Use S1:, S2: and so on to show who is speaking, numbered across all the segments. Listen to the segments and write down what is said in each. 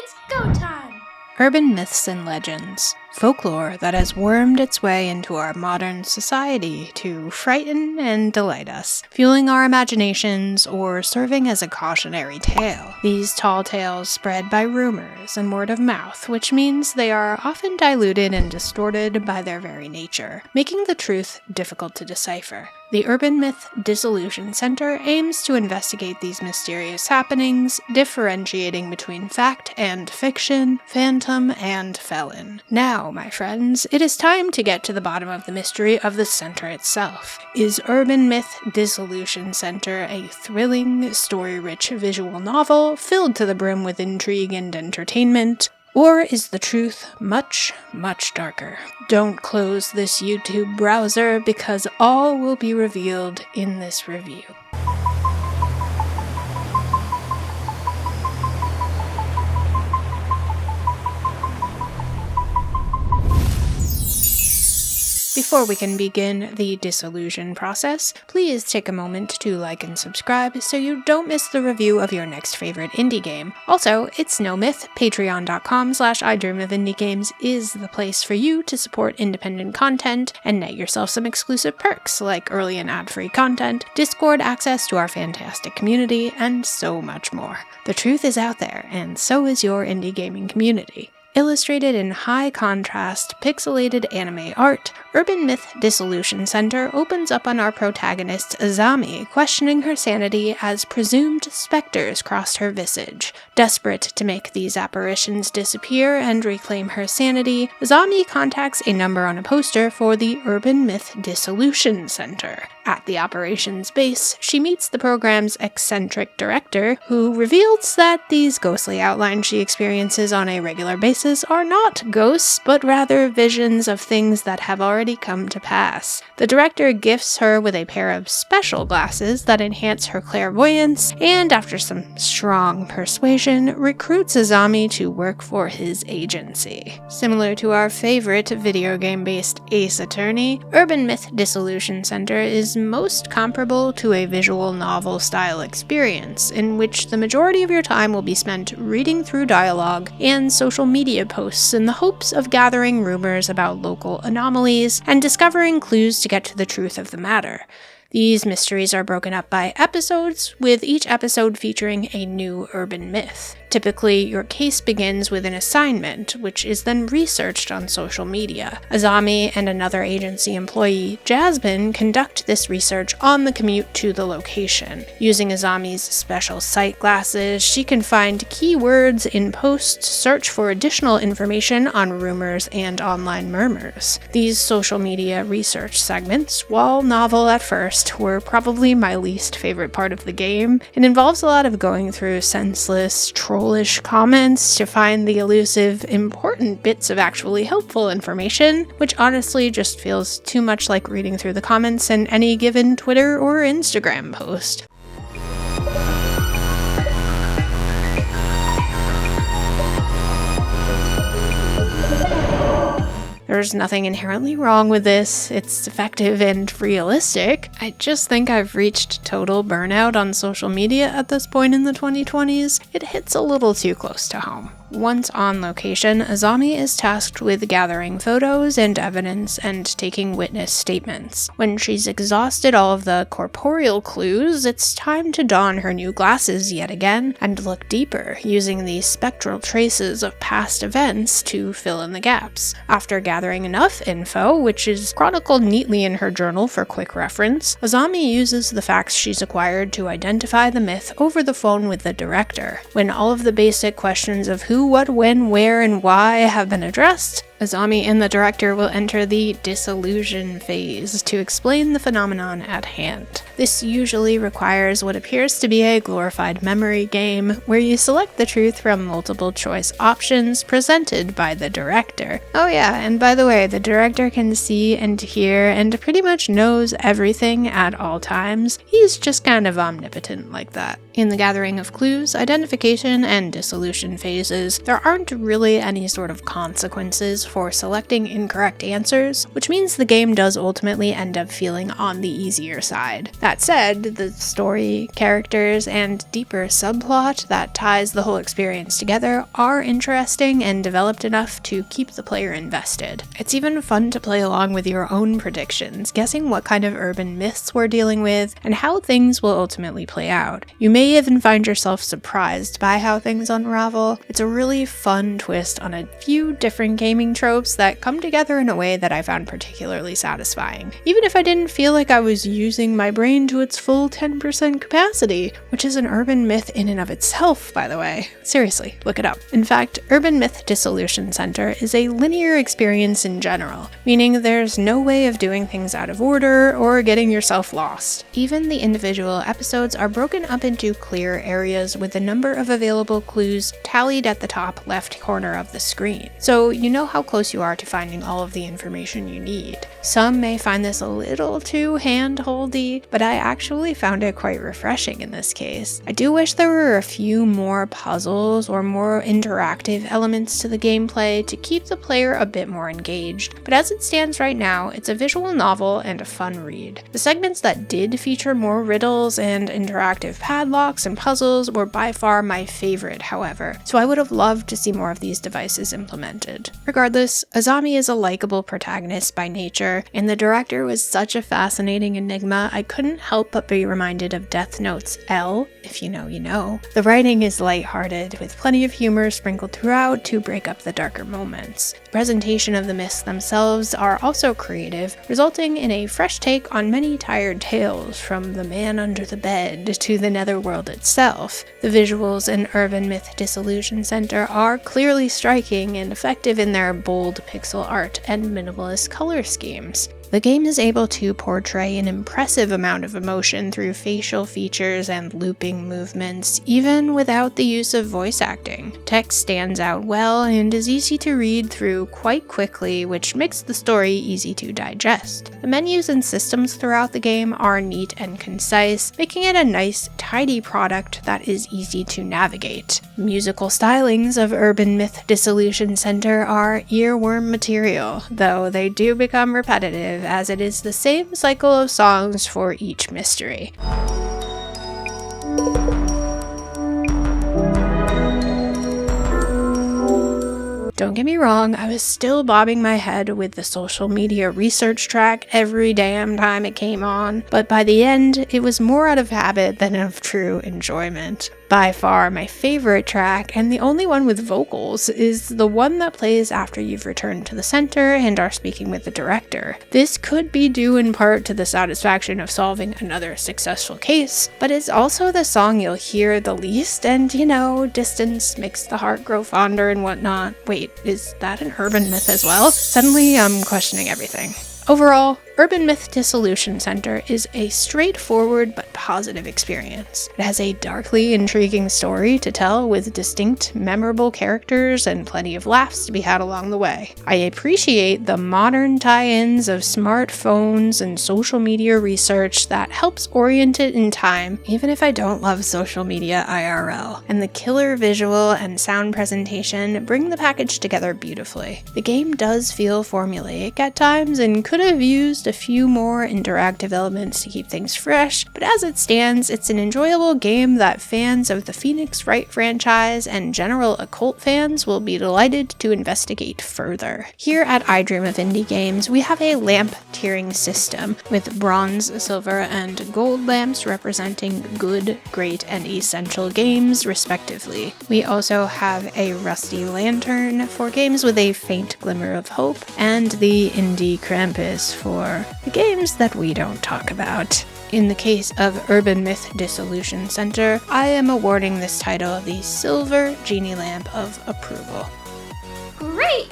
S1: It's go time!
S2: Urban myths and legends, folklore that has wormed its way into our modern society to frighten and delight us, fueling our imaginations or serving as a cautionary tale. These tall tales spread by rumors and word of mouth, which means they are often diluted and distorted by their very nature, making the truth difficult to decipher. The Urban Myth Dissolution Center aims to investigate these mysterious happenings, differentiating between fact and fiction, phantom and felon. Now, my friends, it is time to get to the bottom of the mystery of the center itself. Is Urban Myth Dissolution Center a thrilling, story-rich visual novel filled to the brim with intrigue and entertainment? Or is the truth much, much darker? Don't close this YouTube browser because all will be revealed in this review. Before we can begin the dissolution process, please take a moment to like and subscribe so you don't miss the review of your next favorite indie game. Also, it's no myth, patreon.com/idreamofindiegames is the place for you to support independent content and net yourself some exclusive perks like early and ad-free content, Discord access to our fantastic community, and so much more. The truth is out there, and so is your indie gaming community. Illustrated in high-contrast, pixelated anime art, Urban Myth Dissolution Center opens up on our protagonist Azami questioning her sanity as presumed specters crossed her visage. Desperate to make these apparitions disappear and reclaim her sanity, Azami contacts a number on a poster for the Urban Myth Dissolution Center. At the operations base, she meets the program's eccentric director, who reveals that these ghostly outlines she experiences on a regular basis are not ghosts, but rather visions of things that have already come to pass. The director gifts her with a pair of special glasses that enhance her clairvoyance, and after some strong persuasion, recruits Azami to work for his agency. Similar to our favorite video game-based Ace Attorney, Urban Myth Dissolution Center is most comparable to a visual novel-style experience, in which the majority of your time will be spent reading through dialogue and social media posts in the hopes of gathering rumors about local anomalies and discovering clues to get to the truth of the matter. These mysteries are broken up by episodes, with each episode featuring a new urban myth. Typically, your case begins with an assignment, which is then researched on social media. Azami and another agency employee, Jasmine, conduct this research on the commute to the location. Using Azami's special sight glasses, she can find keywords in posts, search for additional information on rumors and online murmurs. These social media research segments, while novel at first, were probably my least favorite part of the game. It involves a lot of going through senseless, trollish comments to find the elusive, important bits of actually helpful information, which honestly just feels too much like reading through the comments in any given Twitter or Instagram post. There's nothing inherently wrong with this, it's effective and realistic. I just think I've reached total burnout on social media at this point in the 2020s. It hits a little too close to home. Once on location, Azami is tasked with gathering photos and evidence and taking witness statements. When she's exhausted all of the corporeal clues, it's time to don her new glasses yet again and look deeper, using the spectral traces of past events to fill in the gaps. After gathering enough info, which is chronicled neatly in her journal for quick reference, Azami uses the facts she's acquired to identify the myth over the phone with the director. When all of the basic questions of who, what, when, where, and why have been addressed, Azami and the director will enter the disillusion phase to explain the phenomenon at hand. This usually requires what appears to be a glorified memory game, where you select the truth from multiple choice options presented by the director. Oh yeah, and by the way, the director can see and hear and pretty much knows everything at all times. He's just kind of omnipotent like that. In the gathering of clues, identification, and dissolution phases, choices, there aren't really any sort of consequences for selecting incorrect answers, which means the game does ultimately end up feeling on the easier side. That said, the story, characters, and deeper subplot that ties the whole experience together are interesting and developed enough to keep the player invested. It's even fun to play along with your own predictions, guessing what kind of urban myths we're dealing with and how things will ultimately play out. You may even find yourself surprised by how things unravel. It's a really fun twist on a few different gaming tropes that come together in a way that I found particularly satisfying, even if I didn't feel like I was using my brain to its full 10% capacity, which is an urban myth in and of itself, by the way. Seriously, look it up. In fact, Urban Myth Dissolution Center is a linear experience in general, meaning there's no way of doing things out of order or getting yourself lost. Even the individual episodes are broken up into clear areas with the number of available clues tallied at the top left corner of the screen, so you know how close you are to finding all of the information you need. Some may find this a little too hand-holdy, but I actually found it quite refreshing in this case. I do wish there were a few more puzzles or more interactive elements to the gameplay to keep the player a bit more engaged, but as it stands right now, it's a visual novel and a fun read. The segments that did feature more riddles and interactive padlocks and puzzles were by far my favorite, however, so I would have loved to see more of these devices implemented. Regardless, Azami is a likable protagonist by nature, and the director was such a fascinating enigma I couldn't help but be reminded of Death Note's L, if you know, you know. The writing is lighthearted, with plenty of humor sprinkled throughout to break up the darker moments. The presentation of the myths themselves are also creative, resulting in a fresh take on many tired tales, from the man under the bed to the netherworld itself. The visuals in Urban Myth Dissolution Center are clearly striking and effective in their bold pixel art and minimalist color schemes. The game is able to portray an impressive amount of emotion through facial features and looping movements, even without the use of voice acting. Text stands out well and is easy to read through quite quickly, which makes the story easy to digest. The menus and systems throughout the game are neat and concise, making it a nice, tidy product that is easy to navigate. Musical stylings of Urban Myth Dissolution Center are earworm material, though they do become repetitive, as it is the same cycle of songs for each mystery. Don't get me wrong, I was still bobbing my head with the social media research track every damn time it came on, but by the end, it was more out of habit than of true enjoyment. By far my favorite track, and the only one with vocals, is the one that plays after you've returned to the center and are speaking with the director. This could be due in part to the satisfaction of solving another successful case, but it's also the song you'll hear the least, and you know, distance makes the heart grow fonder and whatnot. Wait, is that an urban myth as well? Suddenly I'm questioning everything. Overall, Urban Myth Dissolution Center is a straightforward but positive experience. It has a darkly intriguing story to tell with distinct, memorable characters and plenty of laughs to be had along the way. I appreciate the modern tie-ins of smartphones and social media research that helps orient it in time, even if I don't love social media IRL. And the killer visual and sound presentation bring the package together beautifully. The game does feel formulaic at times and could have used a few more interactive elements to keep things fresh, but as it stands, it's an enjoyable game that fans of the Phoenix Wright franchise and general occult fans will be delighted to investigate further. Here at I Dream of Indie Games, we have a lamp tiering system, with bronze, silver, and gold lamps representing good, great, and essential games, respectively. We also have a rusty lantern for games with a faint glimmer of hope, and the indie Krampus for the games that we don't talk about. In the case of Urban Myth Dissolution Center, I am awarding this title the Silver Genie Lamp of Approval.
S1: Great!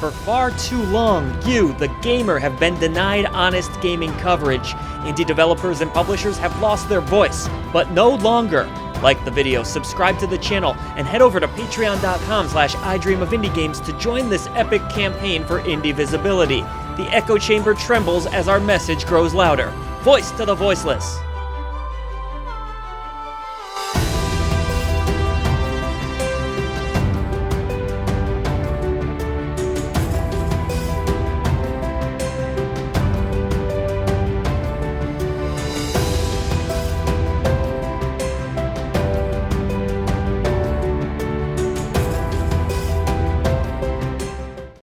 S3: For far too long, you, the gamer, have been denied honest gaming coverage. Indie developers and publishers have lost their voice, but no longer. Like the video, subscribe to the channel, and head over to patreon.com/idreamofindiegames to join this epic campaign for indie visibility. The echo chamber trembles as our message grows louder. Voice to the voiceless!